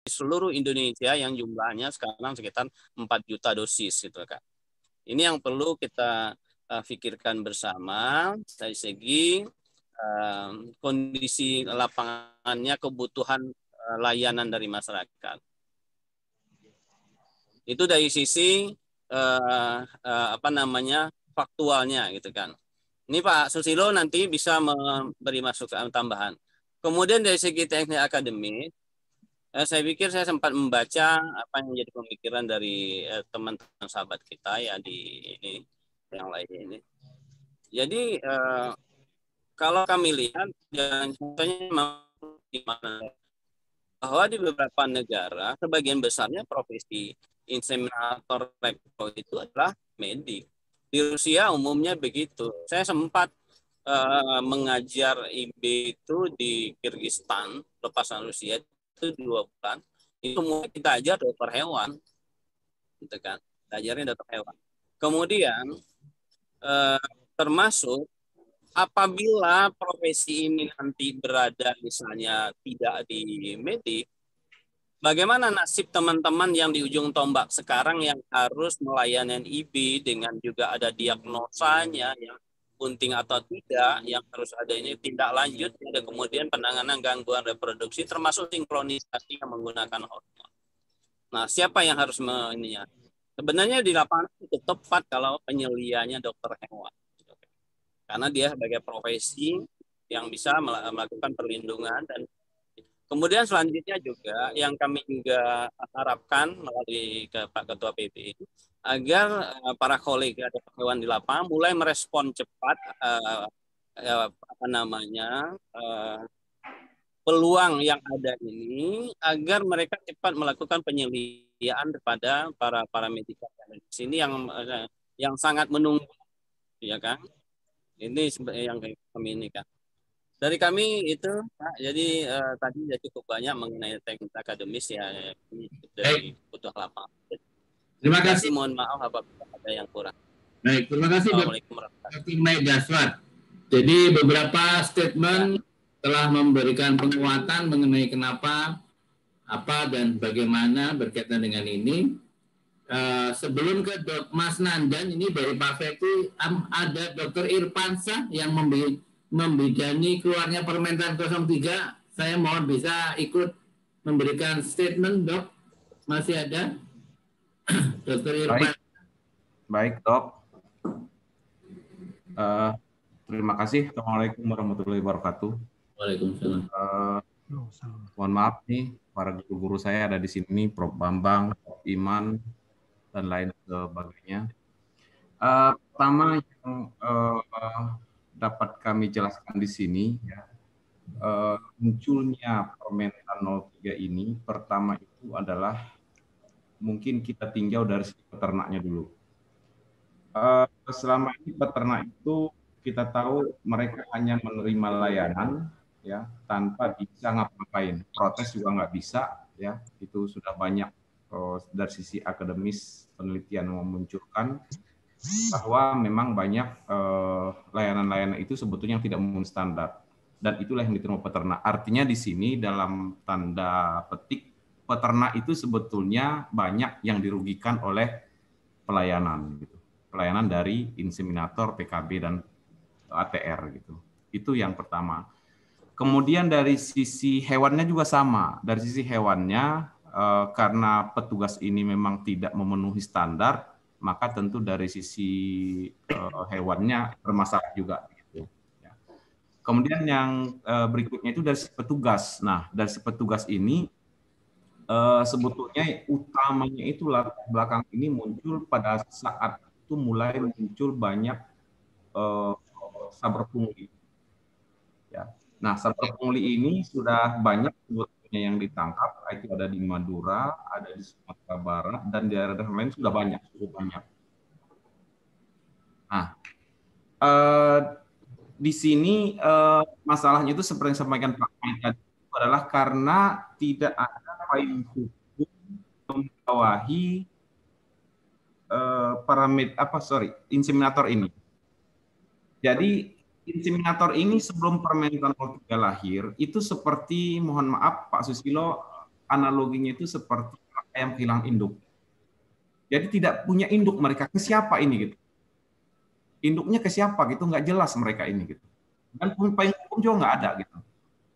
seluruh Indonesia yang jumlahnya sekarang sekitar 4 juta dosis gitu kan. Ini yang perlu kita pikirkan bersama dari segi kondisi lapangannya, kebutuhan layanan dari masyarakat. Itu dari sisi faktualnya gitu kan. Ini Pak Susilo nanti bisa memberi masukan tambahan. Kemudian dari segi teknik akademis, saya pikir saya sempat membaca apa yang menjadi pemikiran dari teman-teman sahabat kita ya di ini yang lain ini. Jadi kalau kami lihat dan contohnya gimana bahwa di beberapa negara sebagian besarnya profesi inseminator rektal itu adalah medik. Di Rusia umumnya begitu. Saya sempat mengajar IB itu di Kyrgyzstan, lepasan Rusia itu 2 bulan. Itu mulai kita ajar dokter hewan, gitu kan? Kita ajarnya dokter hewan. Kemudian termasuk apabila profesi ini nanti berada misalnya tidak di medik, bagaimana nasib teman-teman yang di ujung tombak sekarang yang harus melayani IB dengan juga ada diagnosanya yang bunting atau tidak, yang harus ada ini tindak lanjut, ada kemudian penanganan gangguan reproduksi termasuk sinkronisasi yang menggunakan hormon. Nah, siapa yang harus ininya? Sebenarnya di lapangan itu tepat kalau penyelianya dokter hewan. Karena dia sebagai profesi yang bisa melakukan perlindungan dan kemudian selanjutnya juga yang kami juga harapkan melalui ke Pak Ketua PB agar para kolega dokter hewan di lapangan mulai merespon cepat peluang yang ada ini agar mereka cepat melakukan penyelidikan kepada para medika di sini yang sangat menunggu, ya kan? Ini yang kami ini kan. Dari kami itu, Pak, jadi tadi sudah cukup banyak mengenai teknik akademis ya, dari butuh lapangan. Terima kasih. Mohon maaf apabila ada yang kurang. Baik, terima kasih Dr. Mike Daswat. Jadi beberapa statement telah memberikan penguatan mengenai kenapa, apa dan bagaimana berkaitan dengan ini. Sebelum ke Mas Nandan, ini dari Pak Fethi, ada Dr. Irfansyah yang membidani keluarnya Permentan 03. Saya mohon bisa ikut memberikan statement, Dok. Masih ada? Dr. Irfan. Baik, Dok. Terima kasih. Assalamualaikum warahmatullahi wabarakatuh. Waalaikumsalam. Mohon maaf nih, para guru-guru saya ada di sini, Prof. Bambang, Prof. Iman, dan lain sebagainya. Pertama yang dapat kami jelaskan di sini, ya, munculnya Permentan 03 ini, pertama itu adalah mungkin kita tinjau dari segi peternaknya dulu. Selama ini peternak itu kita tahu mereka hanya menerima layanan, ya, tanpa bisa ngapa-ngapain. Protes juga nggak bisa, ya. Itu sudah banyak dari sisi akademis penelitian memunculkan bahwa memang banyak layanan-layanan itu sebetulnya tidak memenuhi standar, dan itulah yang diterima peternak. Artinya di sini dalam tanda petik peternak itu sebetulnya banyak yang dirugikan oleh pelayanan, gitu. Pelayanan dari inseminator, PKB dan ATR, gitu. Itu yang pertama. Kemudian dari sisi hewannya juga sama. Dari sisi hewannya, karena petugas ini memang tidak memenuhi standar, maka tentu dari sisi hewannya bermasalah juga. Gitu. Ya. Kemudian yang berikutnya itu dari si petugas. Nah, dari si petugas ini sebetulnya utamanya itu latar belakang ini muncul pada saat itu mulai muncul banyak saber pungli. Ya. Nah, saber pungli ini sudah banyak sebetulnya yang ditangkap, itu ada di Madura, ada di Sumatera Barat, dan di daerah lain sudah banyak, cukup banyak. Nah, di sini masalahnya itu seperti yang disampaikan Pak Mike tadi, adalah karena tidak ada payung hukum membawahi inseminator ini. Jadi inseminator ini sebelum Permentan 03 lahir itu seperti, mohon maaf Pak Susilo, analoginya itu seperti ayam kehilangan induk. Jadi tidak punya induk mereka, ke siapa ini gitu. Induknya ke siapa gitu, nggak jelas mereka ini gitu. Dan payung hukum juga nggak ada gitu.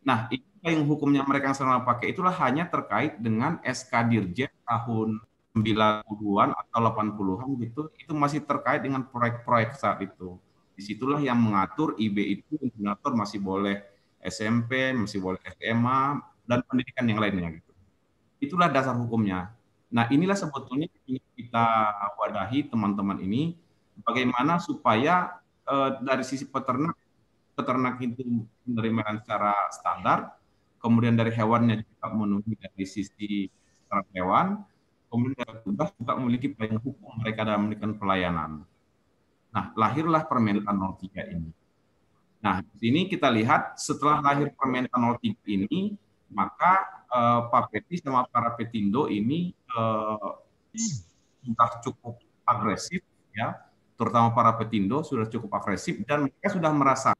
Nah, itu payung hukumnya mereka yang sekarang pakai itulah hanya terkait dengan SK Dirjen tahun 90-an atau 80-an gitu, itu masih terkait dengan proyek-proyek saat itu. Disitulah yang mengatur IB itu insinyur masih boleh SMP, masih boleh SMA, dan pendidikan yang lainnya gitu. Itulah dasar hukumnya. Nah, inilah sebetulnya kita wadahi teman-teman ini, bagaimana supaya dari sisi peternak itu menerima secara standar, kemudian dari hewannya juga memenuhi dari sisi hewan, kemudian dari tugas juga memiliki payung hukum mereka dalam memberikan pelayanan. Nah, lahirlah Permentan 03 ini. Nah, di sini kita lihat setelah lahir Permentan 03 ini, maka Pak Peti sama para Petindo ini sudah cukup agresif, ya, terutama para Petindo sudah cukup agresif dan mereka sudah merasa